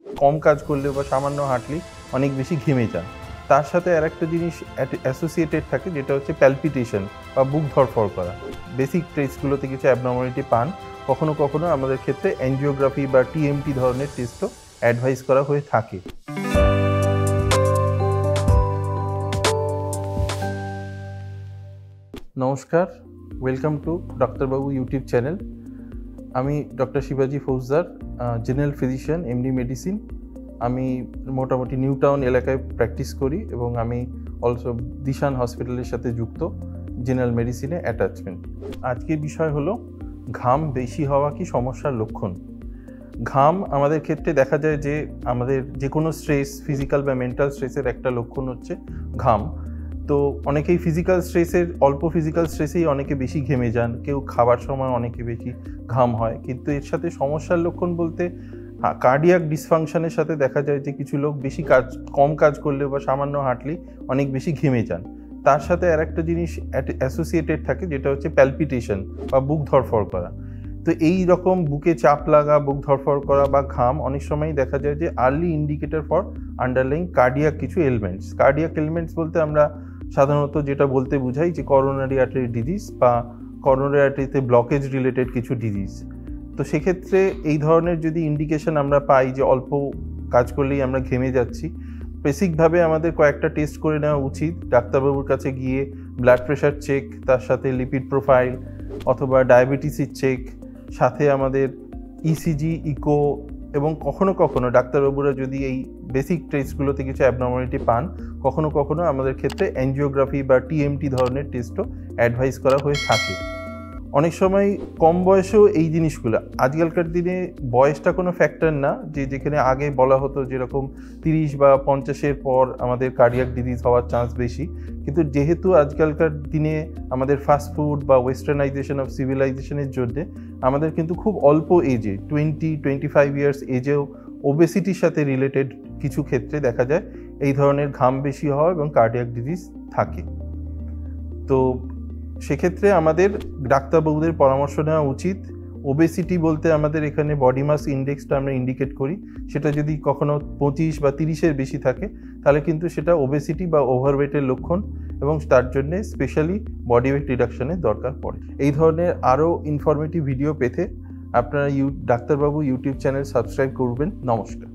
কম কাজ করলে বা সামান্য হাঁটলেই অনেক বেশি ঘেমে যান। তার সাথে আরেকটা জিনিস অ্যাসোসিয়েটেড থাকে, যেটা হচ্ছে প্যালপিটেশন বা বুক ধড়ফড় করা। বেসিক টেস্টগুলোতে কিছু অ্যাবনর্মালিটি পান, কখনো কখনো আমাদের ক্ষেত্রে অ্যাঞ্জিওগ্রাফি বা টিএমটি ধরনের টেস্টও অ্যাডভাইস করা হয়ে থাকে। নমস্কার, ওয়েলকাম টু ডাক্তারবাবু ইউটিউব চ্যানেল। আমি ডক্টর শিবাজি ফৌজদার, জেনারেল ফিজিশিয়ান, এমডি মেডিসিন। আমি মোটামুটি নিউ টাউন এলাকায় প্র্যাকটিস করি এবং আমি অলসো দিশান হসপিটালের সাথে যুক্ত, জেনারেল মেডিসিনে অ্যাটাচমেন্ট। আজকের বিষয় হলো ঘাম বেশি হওয়া কি সমস্যার লক্ষণ। ঘাম আমাদের ক্ষেত্রে দেখা যায় যে আমাদের যে কোনো স্ট্রেস, ফিজিক্যাল বা মেন্টাল স্ট্রেসের একটা লক্ষণ হচ্ছে ঘাম। তো অনেকেই অল্প ফিজিক্যাল স্ট্রেসেই অনেকে বেশি ঘেমে যান, কেউ খাবার সময় অনেকে বেশি ঘাম হয়। কিন্তু এর সাথে সমস্যার লক্ষণ বলতে কার্ডিয়াক ডিসফাংশনের সাথে দেখা যায় যে কিছু লোক কম কাজ করলে বা সামান্য হাঁটলেই অনেক বেশি ঘেমে যান। তার সাথে আরেকটা জিনিস অ্যাসোসিয়েটেড থাকে, যেটা হচ্ছে প্যালপিটেশন বা বুক ধড়ফড় করা। তো এই রকম বুকে চাপ লাগা, বুক ধড়ফড় করা বা ঘাম অনেক সময়ই দেখা যায় যে early indicator for underlying cardiac কিছু এলিমেন্টস। কার্ডিয়াক এলিমেন্টস বলতে আমরা সাধারণত যেটা বলতে বুঝাই যে করোনারি আর্টারি ডিজিজ বা করোনারি আর্টারিতে ব্লকেজ রিলেটেড কিছু ডিজিজ। তো সেক্ষেত্রে এই ধরনের যদি ইন্ডিকেশন আমরা পাই যে অল্প কাজ করলেই আমরা ঘেমে যাচ্ছি, বেসিকভাবে আমাদের কয়েকটা টেস্ট করে নেওয়া উচিত। ডাক্তারবাবুর কাছে গিয়ে ব্লাড প্রেশার চেক, তার সাথে লিপিড প্রোফাইল অথবা ডায়াবেটিসের চেক, সাথে আমাদের ইসিজি, ইকো, এবং কখনো কখনো ডাক্তারবাবুরা যদি এই বেসিক টেস্টগুলোতে কিছু অ্যাবনর্মালিটি পান, কখনো কখনো আমাদের ক্ষেত্রে অ্যাঞ্জিওগ্রাফি বা টিএমটি ধরনের টেস্টও অ্যাডভাইস করা হয়ে থাকে। অনেক সময় কম বয়সেও এই জিনিসগুলো, আজকালকার দিনে বয়সটা কোনো ফ্যাক্টর না, যেখানে আগে বলা হতো যেরকম 30 বা 50-এর পর আমাদের কার্ডিয়াক ডিজিজ হওয়ার চান্স বেশি। কিন্তু যেহেতু আজকালকার দিনে আমাদের ফাস্টফুড বা ওয়েস্টার্নাইজেশন অফ সিভিলাইজেশনের জন্যে আমাদের কিন্তু খুব অল্প এজে, 20-25 ইয়ার্স এজেও ওবেসিটির সাথে রিলেটেড কিছু ক্ষেত্রে দেখা যায় এই ধরনের ঘাম বেশি হওয়া এবং কার্ডিয়াক ডিজিজ থাকে। তো সেক্ষেত্রে আমাদের ডাক্তারবাবুদের পরামর্শ নেওয়া উচিত। ওবেসিটি বলতে আমাদের এখানে বডি মাস ইন্ডেক্সটা আমরা ইন্ডিকেট করি, সেটা যদি কখনো 25 বা 30-এর বেশি থাকে তাহলে কিন্তু সেটা ওবেসিটি বা ওভারওয়েটের লক্ষণ, এবং তার জন্যে স্পেশালি বডি ওয়েট রিডাকশনের দরকার পড়ে। এই ধরনের আরও ইনফরমেটিভ ভিডিও পেতে আপনারা ডাক্তারবাবু ইউটিউব চ্যানেল সাবস্ক্রাইব করবেন। নমস্কার।